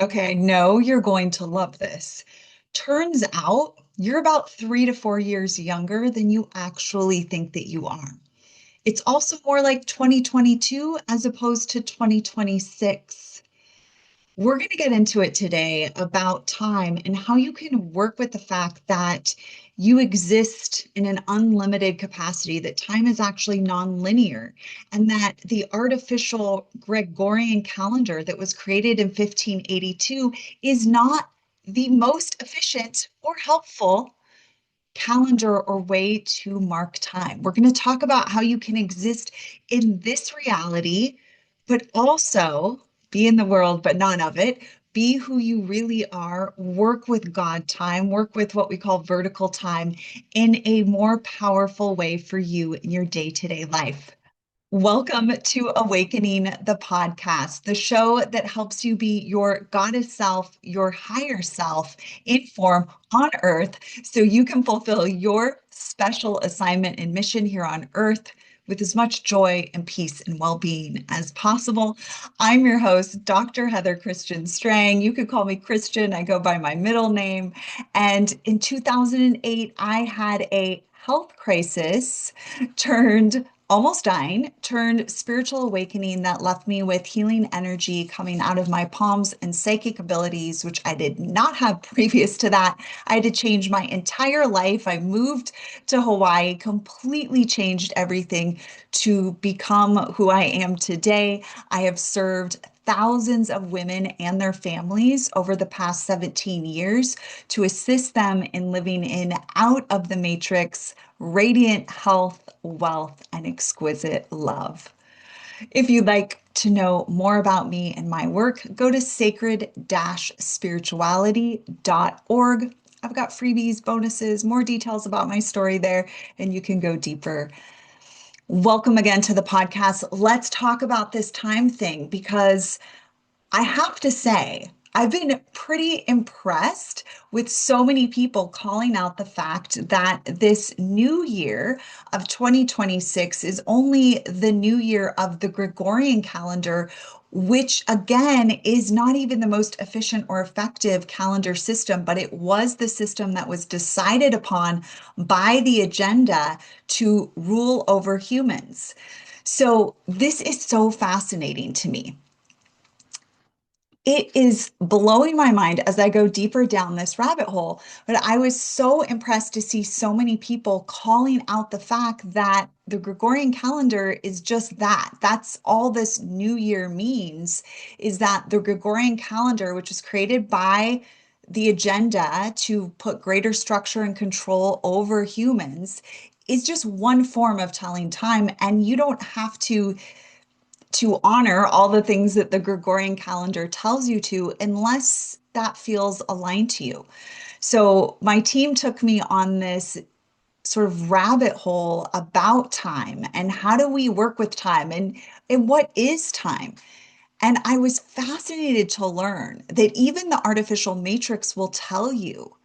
Okay, I know you're going to love this. Turns out you're about 3 to 4 years younger than you actually think that you are. It's also more like 2022 as opposed to 2026. We're going to get into it today about time and how you can work with the fact that you exist in an unlimited capacity, that time is actually nonlinear, and that the artificial Gregorian calendar that was created in 1582 is not the most efficient or helpful calendar or way to mark time. We're going to talk about how you can exist in this reality, but also be in the world, but none of it. Be who you really are, work with God time, work with what we call vertical time in a more powerful way for you in your day-to-day life. Welcome to Awakening the podcast, the show that helps you be your goddess self, your higher self in form on earth so you can fulfill your special assignment and mission here on earth with as much joy and peace and well-being as possible. I'm your host, Dr. Heather Christian Strang. You could call me Christian. I go by my middle name. And in 2008, I had a health crisis turned almost dying, turned spiritual awakening that left me with healing energy coming out of my palms and psychic abilities, which I did not have previous to that. I had to change my entire life. I moved to Hawaii, completely changed everything to become who I am today. I have served thousands of women and their families over the past 17 years to assist them in living in out of the matrix, radiant health, wealth, and exquisite love. If you'd like to know more about me and my work, go to sacred-spirituality.org. I've got freebies, bonuses, more details about my story there, and you can go deeper. Welcome again to the podcast. Let's talk about this time thing because I have to say, I've been pretty impressed with so many people calling out the fact that this new year of 2026 is only the new year of the Gregorian calendar, which again is not even the most efficient or effective calendar system, but it was the system that was decided upon by the agenda to rule over humans. So this is so fascinating to me. It is blowing my mind as I go deeper down this rabbit hole. But I was so impressed to see so many people calling out the fact that the Gregorian calendar is just that. That's all this new year means, is that the Gregorian calendar, which was created by the agenda to put greater structure and control over humans, is just one form of telling time. And you don't have to honor all the things that the Gregorian calendar tells you to, unless that feels aligned to you. So my team took me on this sort of rabbit hole about time and how do we work with time and what is time. And I was fascinated to learn that even the artificial matrix will tell you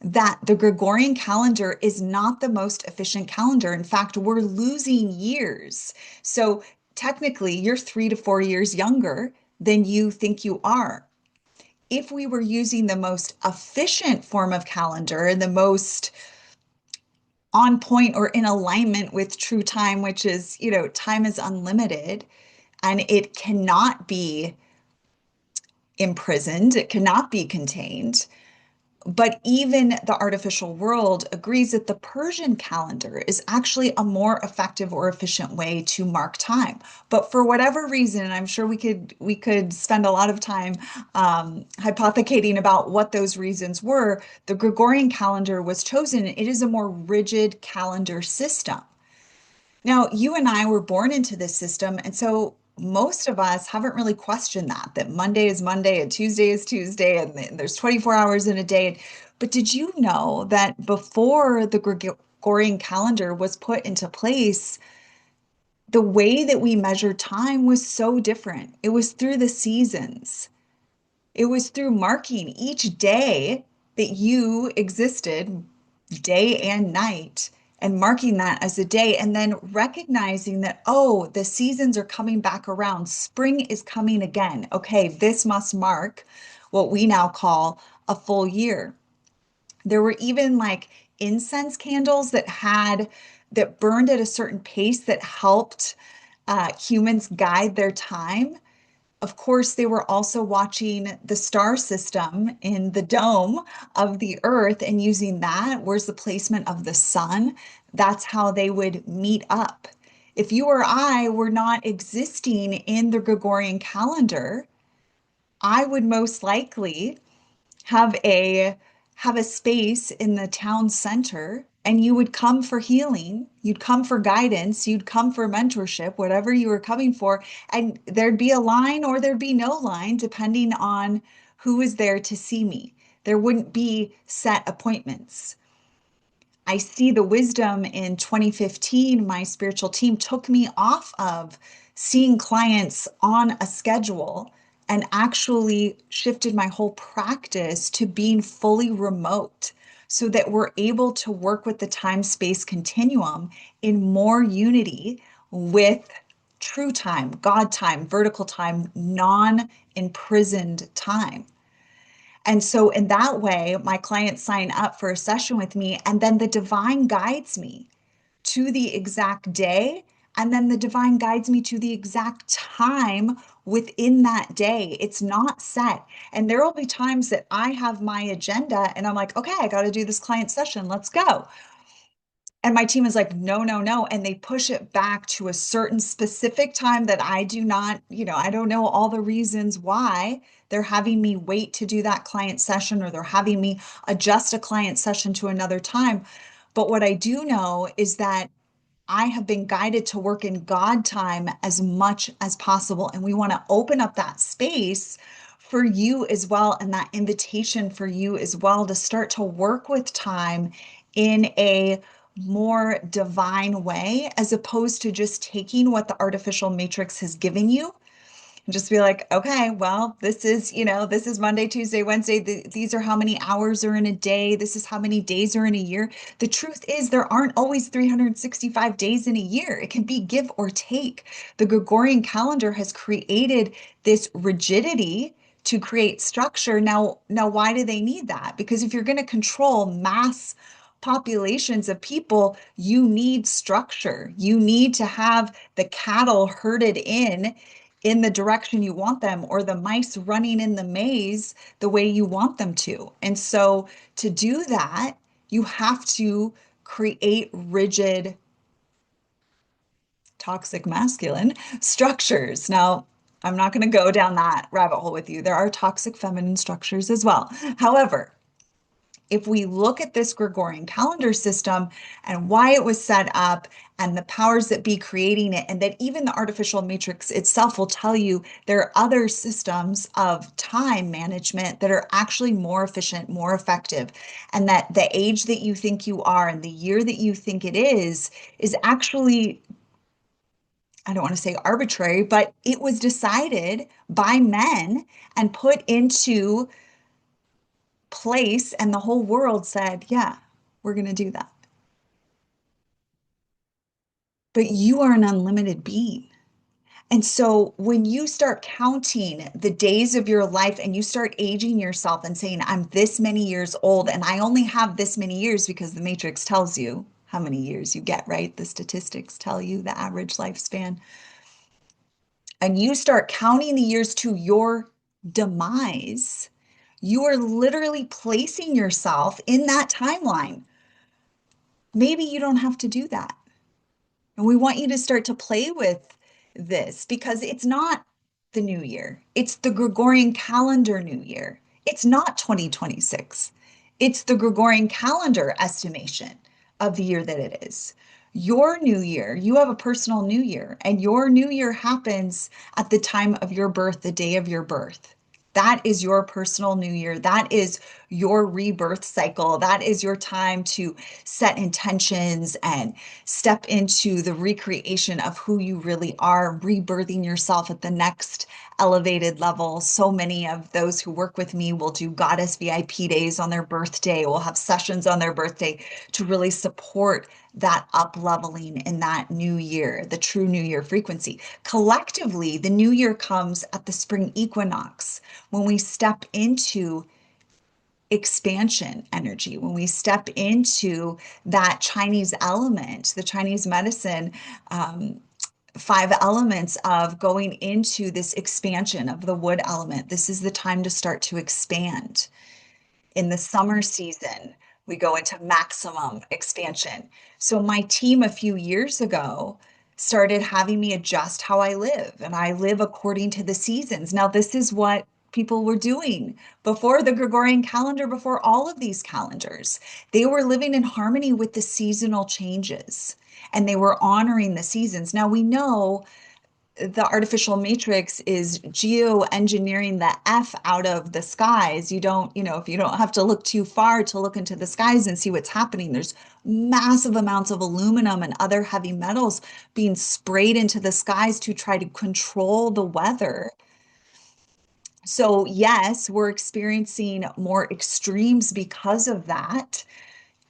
that the Gregorian calendar is not the most efficient calendar. In fact, we're losing years. So technically, you're 3 to 4 years younger than you think you are. If we were using the most efficient form of calendar and the most on point or in alignment with true time, which is, time is unlimited and it cannot be imprisoned, it cannot be contained. But even the artificial world agrees that the Persian calendar is actually a more effective or efficient way to mark time. But for whatever reason, and I'm sure we could spend a lot of time hypothecating about what those reasons were, the Gregorian calendar was chosen. It is a more rigid calendar system. Now, you and I were born into this system, and so most of us haven't really questioned that Monday is Monday and Tuesday is Tuesday, and there's 24 hours in a day. But did you know that before the Gregorian calendar was put into place, the way that we measured time was so different? It was through the seasons. It was through marking each day that you existed, day and night, and marking that as a day, and then recognizing that, oh, the seasons are coming back around. Spring is coming again. Okay, this must mark what we now call a full year. There were even like incense candles that burned at a certain pace that helped humans guide their time. Of course, they were also watching the star system in the dome of the Earth and using that. Where's the placement of the sun? That's how they would meet up. If you or I were not existing in the Gregorian calendar, I would most likely have a space in the town center and you would come for healing, you'd come for guidance, you'd come for mentorship, whatever you were coming for, and there'd be a line or there'd be no line depending on who was there to see me. There wouldn't be set appointments. I see the wisdom in 2015. My spiritual team took me off of seeing clients on a schedule and actually shifted my whole practice to being fully remote so that we're able to work with the time-space continuum in more unity with true time, God time, vertical time, non-imprisoned time. And so, in that way, my clients sign up for a session with me, and then the divine guides me to the exact day. And then the divine guides me to the exact time within that day. It's not set. And there will be times that I have my agenda and I'm like, okay, I got to do this client session. Let's go. And my team is like, no, no, no. And they push it back to a certain specific time that I do not, I don't know all the reasons why they're having me wait to do that client session or they're having me adjust a client session to another time. But what I do know is that I have been guided to work in God time as much as possible. And we want to open up that space for you as well, and that invitation for you as well to start to work with time in a more divine way, as opposed to just taking what the artificial matrix has given you and just be like, okay, well, this is Monday, Tuesday, Wednesday. These are how many hours are in a day. This is how many days are in a year. The truth is, there aren't always 365 days in a year. It can be give or take. The Gregorian calendar has created this rigidity to create structure. Now, why do they need that? Because if you're going to control mass populations of people, you need structure. You need to have the cattle herded in the direction you want them, or the mice running in the maze the way you want them to. And so to do that, you have to create rigid, toxic masculine structures. Now, I'm not going to go down that rabbit hole with you. There are toxic feminine structures as well. However, if we look at this Gregorian calendar system and why it was set up and the powers that be creating it, and that even the artificial matrix itself will tell you there are other systems of time management that are actually more efficient, more effective, and that the age that you think you are and the year that you think it is actually, I don't want to say arbitrary, but it was decided by men and put into place, and the whole world said, yeah, we're going to do that. But you are an unlimited being. And so when you start counting the days of your life and you start aging yourself and saying, I'm this many years old and I only have this many years, because the matrix tells you how many years you get, right? The statistics tell you the average lifespan. And you start counting the years to your demise, you are literally placing yourself in that timeline. Maybe you don't have to do that. And we want you to start to play with this, because it's not the new year. It's the Gregorian calendar new year. It's not 2026. It's the Gregorian calendar estimation of the year that it is. Your new year, you have a personal new year, and your new year happens at the time of your birth, the day of your birth. That is your personal new year. That is your rebirth cycle. That is your time to set intentions and step into the recreation of who you really are, rebirthing yourself at the next elevated level. So many of those who work with me will do goddess VIP days on their birthday, will have sessions on their birthday to really support that up leveling in that new year, the true new year frequency. Collectively, the new year comes at the spring equinox when we step into expansion energy, when we step into that Chinese element, the Chinese medicine, um, five elements of going into this expansion of the wood element. This is the time to start to expand. In the summer season, we go into maximum expansion. So my team a few years ago started having me adjust how I live, and I live according to the seasons. Now, this is what people were doing before the Gregorian calendar, before all of these calendars. They were living in harmony with the seasonal changes and they were honoring the seasons. Now we know the artificial matrix is geoengineering the F out of the skies. You don't, if you don't have to look too far to look into the skies and see what's happening, there's massive amounts of aluminum and other heavy metals being sprayed into the skies to try to control the weather. So, yes, we're experiencing more extremes because of that.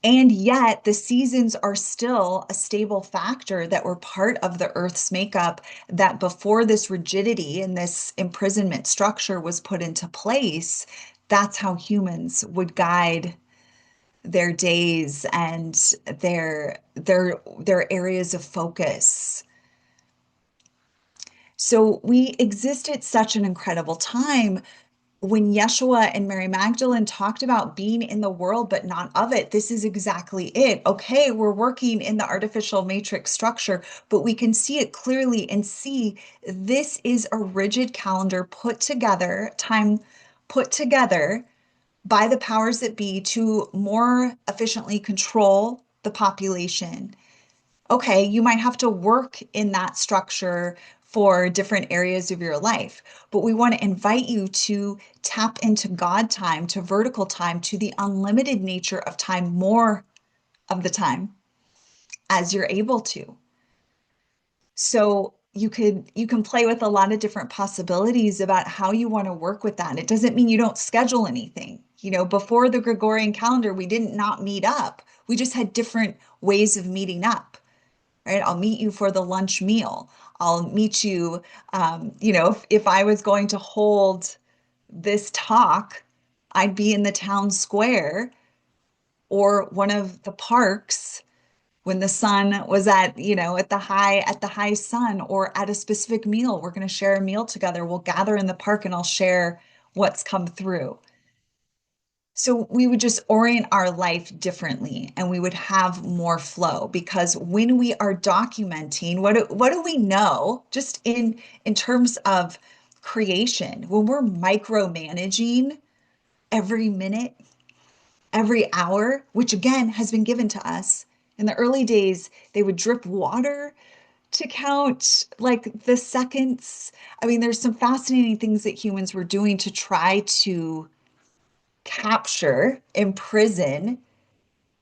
And yet, the seasons are still a stable factor that were part of the Earth's makeup, that before this rigidity and this imprisonment structure was put into place, that's how humans would guide their days and their areas of focus. So we exist at such an incredible time when Yeshua and Mary Magdalene talked about being in the world but not of it. This is exactly it. Okay, we're working in the artificial matrix structure, but we can see it clearly and see this is a rigid calendar put together, time put together by the powers that be to more efficiently control the population. Okay, you might have to work in that structure for different areas of your life, but we want to invite you to tap into God time, to vertical time, to the unlimited nature of time more of the time as you're able to. So you can play with a lot of different possibilities about how you want to work with that. It doesn't mean you don't schedule anything. Before the Gregorian calendar, we didn't not meet up. We just had different ways of meeting up, right? I'll meet you for the lunch meal. I'll meet you, if I was going to hold this talk, I'd be in the town square or one of the parks when the sun was at the high sun, or at a specific meal. We're going to share a meal together. We'll gather in the park and I'll share what's come through. So we would just orient our life differently and we would have more flow, because when we are documenting, what do we know just in terms of creation, when we're micromanaging every minute, every hour, which again has been given to us. In the early days, they would drip water to count like the seconds. I mean, there's some fascinating things that humans were doing to try to capture, imprison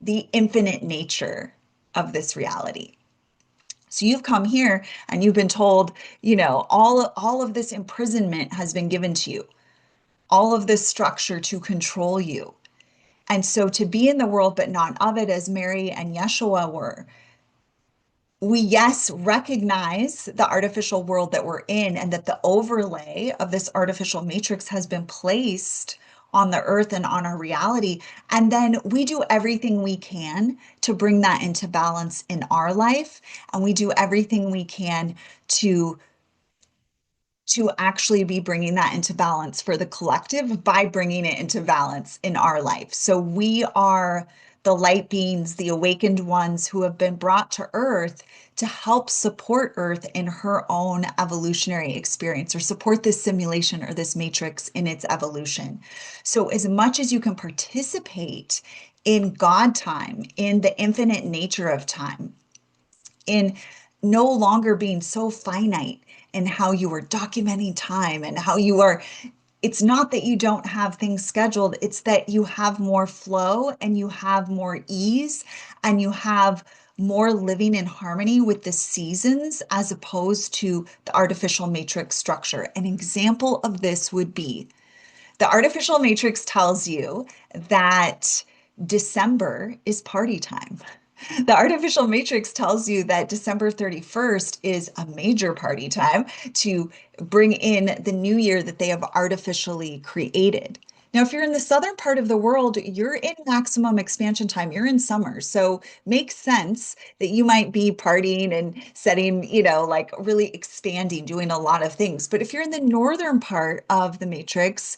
the infinite nature of this reality. So you've come here and you've been told, all of this imprisonment has been given to you, all of this structure to control you. And so to be in the world but not of it, as Mary and Yeshua were, we, yes, recognize the artificial world that we're in and that the overlay of this artificial matrix has been placed on the earth and on our reality. And then we do everything we can to bring that into balance in our life. And we do everything we can to actually be bringing that into balance for the collective by bringing it into balance in our life. So we are the light beings, the awakened ones who have been brought to Earth to help support Earth in her own evolutionary experience, or support this simulation or this matrix in its evolution. So as much as you can participate in God time, in the infinite nature of time, in no longer being so finite in how you are documenting time and how you are, it's not that you don't have things scheduled, it's that you have more flow and you have more ease and you have more living in harmony with the seasons as opposed to the artificial matrix structure. An example of this would be the artificial matrix tells you that December is party time. The artificial matrix tells you that December 31st is a major party time to bring in the new year that they have artificially created. Now, if you're in the southern part of the world, you're in maximum expansion time. You're in summer. So makes sense that you might be partying and setting, like really expanding, doing a lot of things. But if you're in the northern part of the matrix,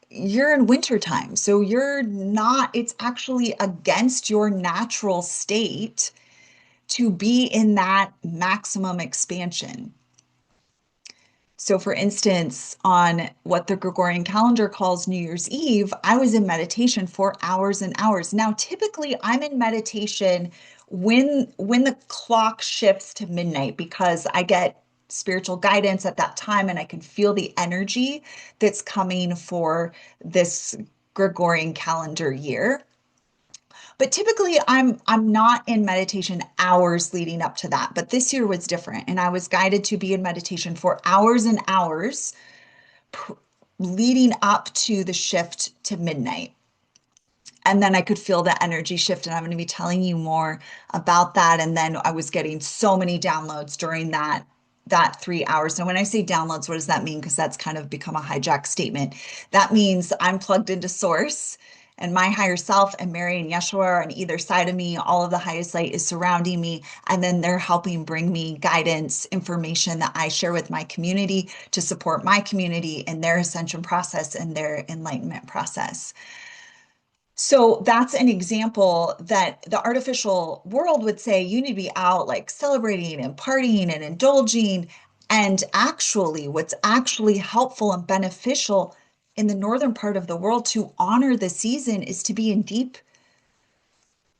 you're in winter time. So you're not, it's actually against your natural state to be in that maximum expansion. So, for instance, on what the Gregorian calendar calls New Year's Eve, I was in meditation for hours and hours. Now, typically, I'm in meditation when the clock shifts to midnight because I get spiritual guidance at that time and I can feel the energy that's coming for this Gregorian calendar year. But typically I'm not in meditation hours leading up to that. But this year was different. And I was guided to be in meditation for hours and hours pr- leading up to the shift to midnight. And then I could feel the energy shift. And I'm going to be telling you more about that. And then I was getting so many downloads during that 3 hours. Now, when I say downloads, what does that mean? Because that's kind of become a hijack statement. That means I'm plugged into source and my higher self and Mary and Yeshua are on either side of me. All of the highest light is surrounding me. And then they're helping bring me guidance, information that I share with my community to support my community in their ascension process and their enlightenment process. So that's an example that the artificial world would say you need to be out like celebrating and partying and indulging. And actually, what's actually helpful and beneficial in the northern part of the world to honor the season is to be in deep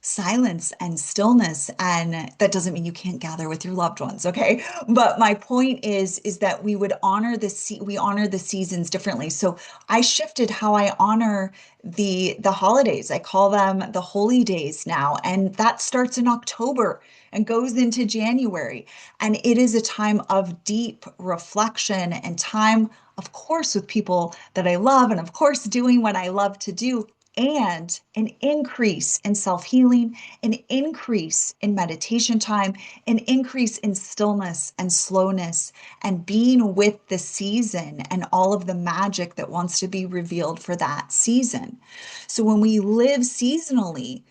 silence and stillness. And that doesn't mean you can't gather with your loved ones, okay? But my point is that we would honor we honor the seasons differently. So I shifted how I honor the holidays. I call them the holy days now, and that starts in October and goes into January. And it is a time of deep reflection and time, of course, with people that I love, and of course, doing what I love to do, and an increase in self healing, an increase in meditation time, an increase in stillness and slowness, and being with the season and all of the magic that wants to be revealed for that season. So when we live seasonally,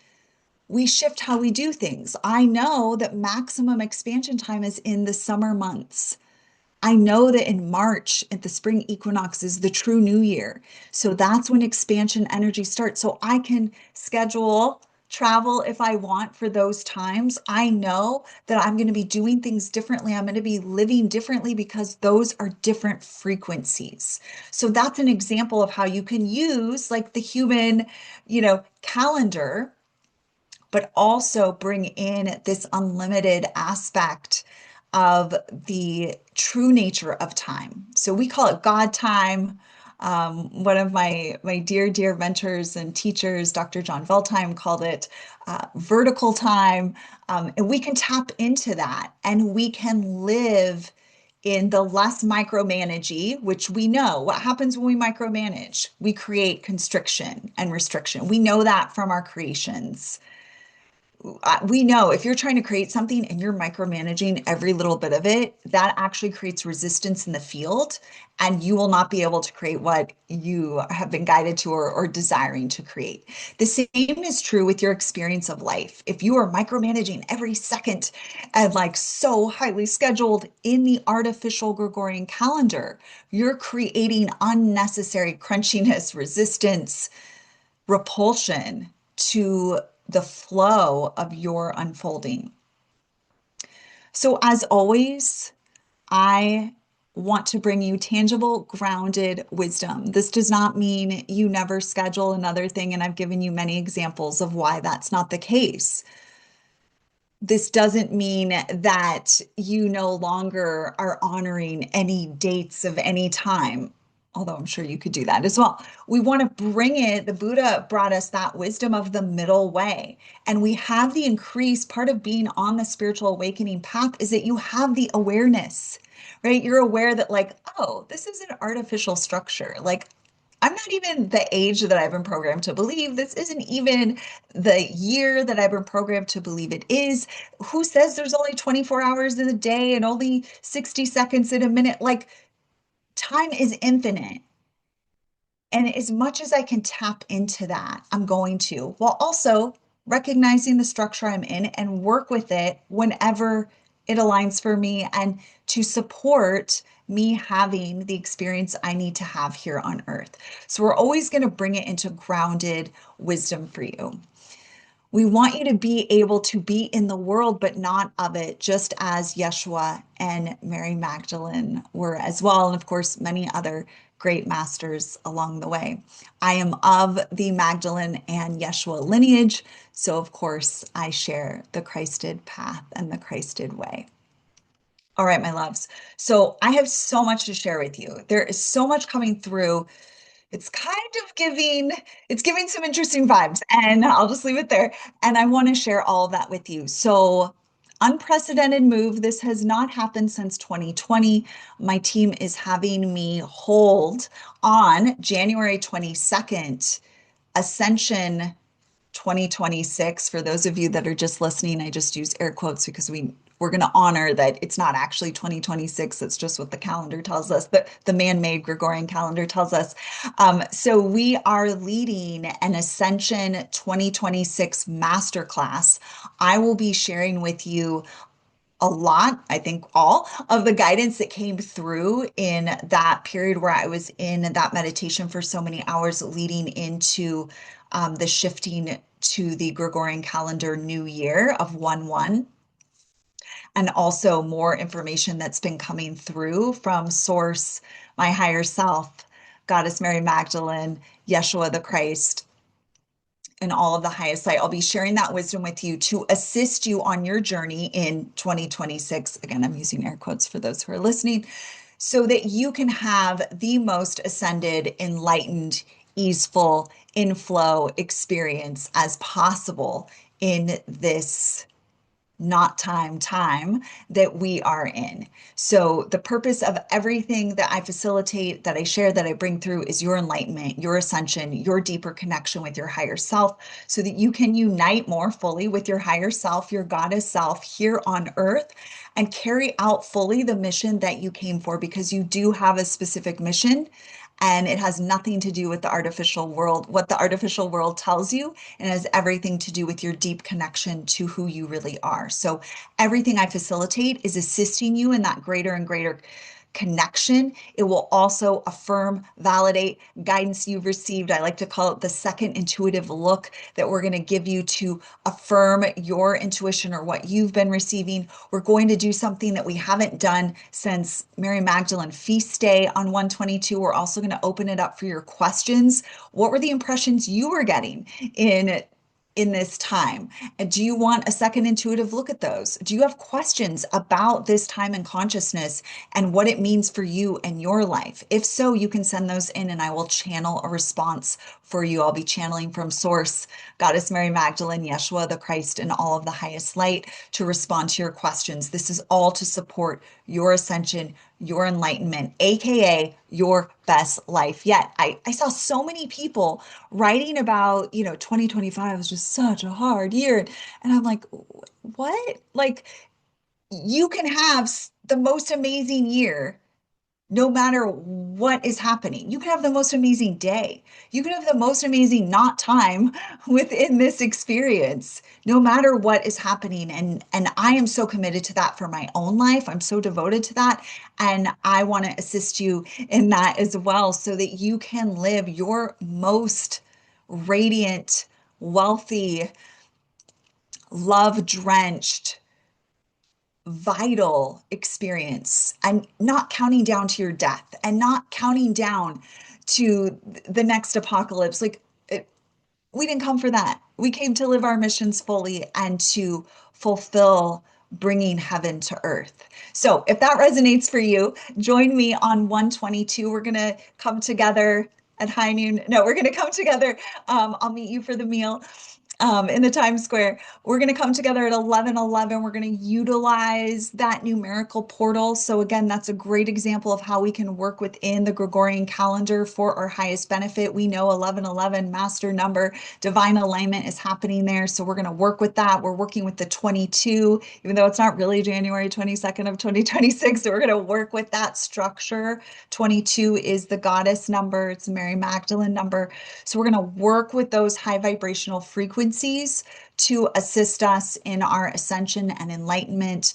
we shift how we do things. I know that maximum expansion time is in the summer months. I know that in March at the spring equinox is the true new year. So that's when expansion energy starts. So I can schedule travel if I want for those times. I know that I'm going to be doing things differently. I'm going to be living differently because those are different frequencies. So that's an example of how you can use like the human, calendar, but also bring in this unlimited aspect of the true nature of time. So we call it God time. One of my dear mentors and teachers, Dr. John Veltheim, called it vertical time. And we can tap into that and we can live in the less micromanagey, which we know what happens when we micromanage. We create constriction and restriction. We know that from our creations. We know if you're trying to create something and you're micromanaging every little bit of it, that actually creates resistance in the field, and you will not be able to create what you have been guided to or desiring to create. The same is true with your experience of life. If you are micromanaging every second and like so highly scheduled in the artificial Gregorian calendar, you're creating unnecessary crunchiness, resistance, repulsion to the flow of your unfolding. So, as always, I want to bring you tangible, grounded wisdom. This does not mean you never schedule another thing, and I've given you many examples of why that's not the case. This doesn't mean that you no longer are honoring any dates of any time, although I'm sure you could do that as well. We want to bring it, the Buddha brought us that wisdom of the middle way. And we have the increase, part of being on the spiritual awakening path is that you have the awareness, right? You're aware that, like, oh, this is an artificial structure. Like, I'm not even the age that I've been programmed to believe. This isn't even the year that I've been programmed to believe it is. Who says there's only 24 hours in a day and only 60 seconds in a minute? Like, time is infinite. And as much as I can tap into that, I'm going to, while also recognizing the structure I'm in and work with it whenever it aligns for me and to support me having the experience I need to have here on earth. So we're always going to bring it into grounded wisdom for you. We want you to be able to be in the world, but not of it, just as Yeshua and Mary Magdalene were as well. And of course, many other great masters along the way. I am of the Magdalene and Yeshua lineage. So, of course, I share the Christed path and the Christed way. All right, my loves. So, I have so much to share with you. There is so much coming through. It's kind of giving some interesting vibes, and I'll just leave it there. And I want to share all of that with you. So, unprecedented move. This has not happened since 2020. My team is having me hold on January 22nd, Ascension 2026. For those of you that are just listening, I just use air quotes because we're going to honor that it's not actually 2026. It's just what the calendar tells us, the man-made Gregorian calendar tells us. So we are leading an Ascension 2026 masterclass. I will be sharing with you a lot, I think all of the guidance that came through in that period where I was in that meditation for so many hours leading into the shifting to the Gregorian calendar new year of 1/1, and also more information that's been coming through from Source, my higher self, Goddess Mary Magdalene, Yeshua the Christ, and all of the highest light. I'll be sharing that wisdom with you to assist you on your journey in 2026. Again, I'm using air quotes for those who are listening, so that you can have the most ascended, enlightened, easeful, inflow experience as possible in this not time that we are in. So the purpose of everything that I facilitate, that I share, that I bring through is your enlightenment, your ascension, your deeper connection with your higher self, so that you can unite more fully with your higher self, your goddess self here on earth, and carry out fully the mission that you came for, because you do have a specific mission. And it has nothing to do with the artificial world, what the artificial world tells you, and has everything to do with your deep connection to who you really are. So everything I facilitate is assisting you in that greater and greater connection. It will also affirm, validate guidance you've received. I like to call it the second intuitive look that we're going to give you to affirm your intuition or what you've been receiving. We're going to do something that we haven't done since Mary Magdalene Feast Day on 122. We're also going to open it up for your questions. What were the impressions you were getting in this time? And do you want a second intuitive look at those? Do you have questions about this time and consciousness and what it means for you and your life? If so, you can send those in and I will channel a response for you. I'll be channeling from Source, Goddess Mary Magdalene, Yeshua the Christ, and all of the highest light to respond to your questions. This is all to support your ascension, your enlightenment, aka your best life yet. I saw so many people writing about, 2025 was just such a hard year. And I'm like, what? Like, you can have the most amazing year no matter what is happening. You can have the most amazing day. You can have the most amazing not time within this experience, no matter what is happening. And I am so committed to that for my own life. I'm so devoted to that. And I want to assist you in that as well, so that you can live your most radiant, wealthy, love drenched, vital experience, and not counting down to your death and not counting down to the next apocalypse. Like, we didn't come for that. We came to live our missions fully and to fulfill bringing heaven to earth. So if that resonates for you, join me on 122. We're going to come together at high noon. No, we're going to come together. I'll meet you for the meal in the Times Square. We're going to come together at 11:11. We're going to utilize that numerical portal. So again, that's a great example of how we can work within the Gregorian calendar for our highest benefit. We know 11:11, master number, divine alignment is happening there. So we're going to work with that. We're working with the 22, even though it's not really January 22nd of 2026. So we're going to work with that structure. 22 is the goddess number. It's Mary Magdalene number. So we're going to work with those high vibrational frequencies to assist us in our ascension and enlightenment.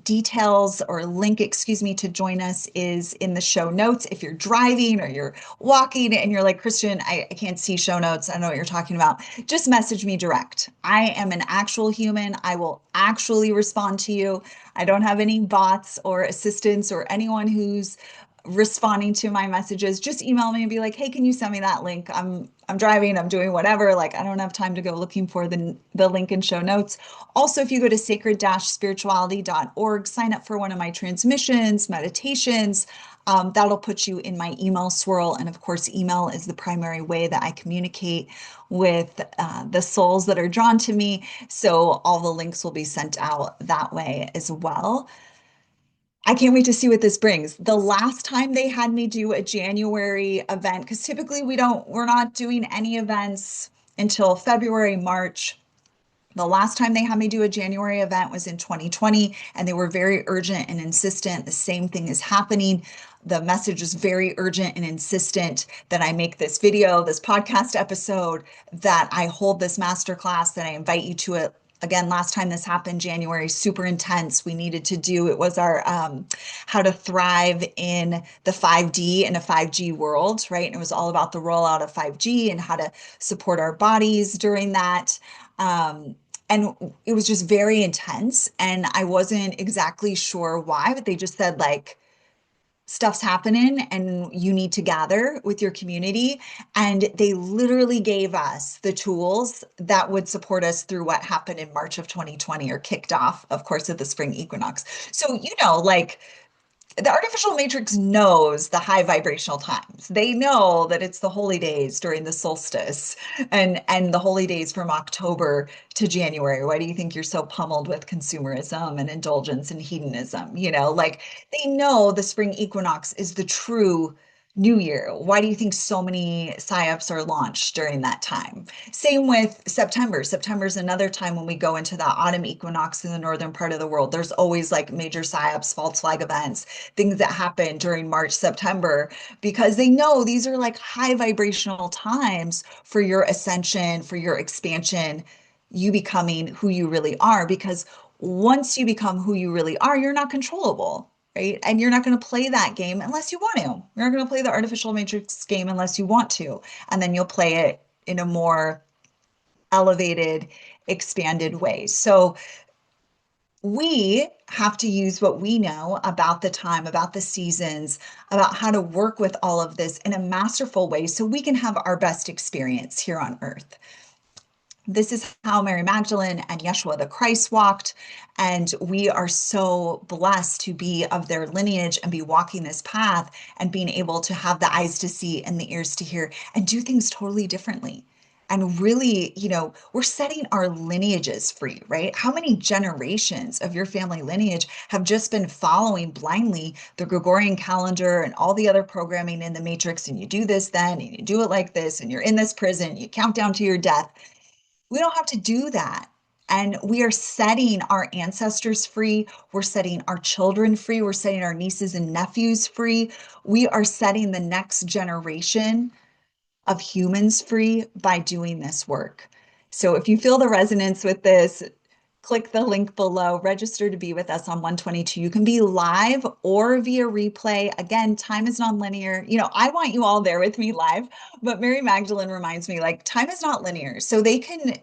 Details or link, excuse me, to join us is in the show notes. If you're driving or you're walking and you're like, Christian, I can't see show notes. I don't know what you're talking about. Just message me direct. I am an actual human. I will actually respond to you. I don't have any bots or assistants or anyone who's responding to my messages. Just email me and be like, hey, can you send me that link? I'm driving, I'm doing whatever. Like, I don't have time to go looking for the link in show notes. Also, if you go to sacred-spirituality.org, sign up for one of my transmissions, meditations. That'll put you in my email swirl. And of course, email is the primary way that I communicate with the souls that are drawn to me. So all the links will be sent out that way as well. I can't wait to see what this brings. The last time they had me do a January event, because typically we're not doing any events until February, March. The last time they had me do a January event was in 2020, and they were very urgent and insistent. The same thing is happening. The message is very urgent and insistent that I make this video, this podcast episode, that I hold this masterclass, that I invite you to it. Again, last time this happened, January, super intense. We needed to do, it was our how to thrive in the 5D and a 5G world, right? And it was all about the rollout of 5G and how to support our bodies during that. And it was just very intense. And I wasn't exactly sure why, but they just said, like, stuff's happening and you need to gather with your community. And they literally gave us the tools that would support us through what happened in March of 2020, or kicked off, of course, at the spring equinox. So, like, the artificial matrix knows the high vibrational times. They know that it's the holy days during the solstice, and the holy days from October to January. Why do you think you're so pummeled with consumerism and indulgence and hedonism? Like, they know the spring equinox is the true New Year. Why do you think so many psyops are launched during that time? Same with September. September is another time when we go into the autumn equinox in the northern part of the world. There's always like major psyops, false flag events, things that happen during March, September, because they know these are like high vibrational times for your ascension, for your expansion, you becoming who you really are. Because once you become who you really are, you're not controllable. Right. And you're not going to play that game unless you want to. You're not going to play the artificial matrix game unless you want to. And then you'll play it in a more elevated, expanded way. So we have to use what we know about the time, about the seasons, about how to work with all of this in a masterful way so we can have our best experience here on earth. This is how Mary Magdalene and Yeshua the Christ walked. And we are so blessed to be of their lineage and be walking this path and being able to have the eyes to see and the ears to hear and do things totally differently. And really, we're setting our lineages free, right? How many generations of your family lineage have just been following blindly the Gregorian calendar and all the other programming in the matrix? And you do this then, and you do it like this, and you're in this prison, you count down to your death. We don't have to do that. And we are setting our ancestors free. We're setting our children free. We're setting our nieces and nephews free. We are setting the next generation of humans free by doing this work. So if you feel the resonance with this, click the link below, register to be with us on 122. You can be live or via replay. Again, time is non-linear. I want you all there with me live, but Mary Magdalene reminds me, like, time is not linear. So they can,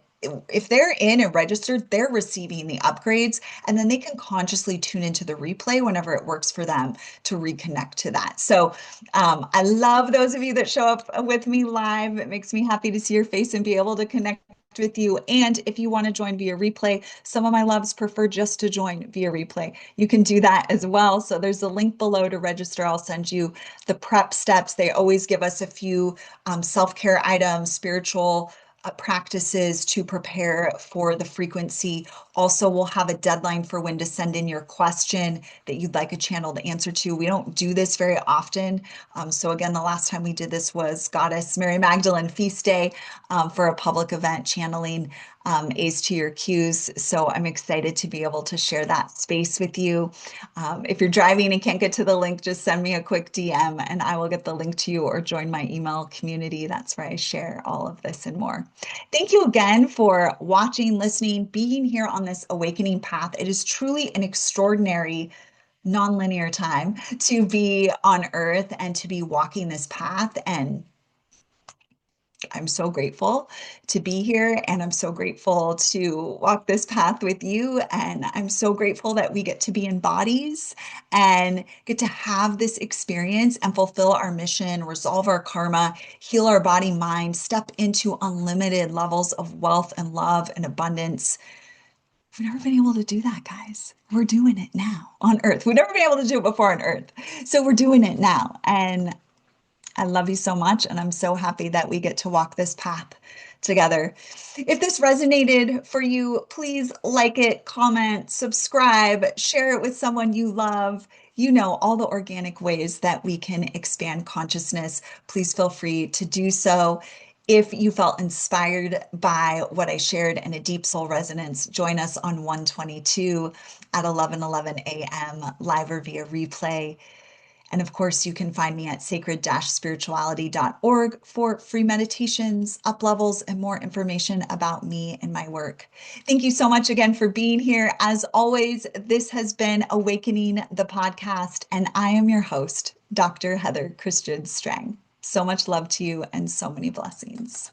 if they're in and registered, they're receiving the upgrades, and then they can consciously tune into the replay whenever it works for them to reconnect to that. So I love those of you that show up with me live. It makes me happy to see your face and be able to connect with you. And if you want to join via replay, some of my loves prefer just to join via replay. You can do that as well. So there's a link below to register. I'll send you the prep steps. They always give us a few self-care items, spiritual practices to prepare for the frequency. Also, we'll have a deadline for when to send in your question that you'd like a channel to answer to. We don't do this very often. So again, the last time we did this was Goddess Mary Magdalene Feast Day for a public event channeling A's to your Q's. So I'm excited to be able to share that space with you. If you're driving and can't get to the link, just send me a quick DM and I will get the link to you, or join my email community. That's where I share all of this and more. Thank you again for watching, listening, being here on this awakening path. It is truly an extraordinary nonlinear time to be on earth and to be walking this path. And I'm so grateful to be here, and I'm so grateful to walk this path with you. And I'm so grateful that we get to be in bodies and get to have this experience and fulfill our mission, resolve our karma, heal our body, mind, step into unlimited levels of wealth and love and abundance. We've never been able to do that, guys. We're doing it now on Earth. We've never been able to do it before on Earth. So we're doing it now. And I love you so much, and I'm so happy that we get to walk this path together. If this resonated for you, please like it, comment, subscribe, share it with someone you love. You know, all the organic ways that we can expand consciousness. Please feel free to do so. If you felt inspired by what I shared and a deep soul resonance, join us on 122 at 11:11 a.m. live or via replay. And of course, you can find me at sacred-spirituality.org for free meditations, up levels, and more information about me and my work. Thank you so much again for being here. As always, this has been Awakening the Podcast, and I am your host, Dr. Heather Christian Strang. So much love to you and so many blessings.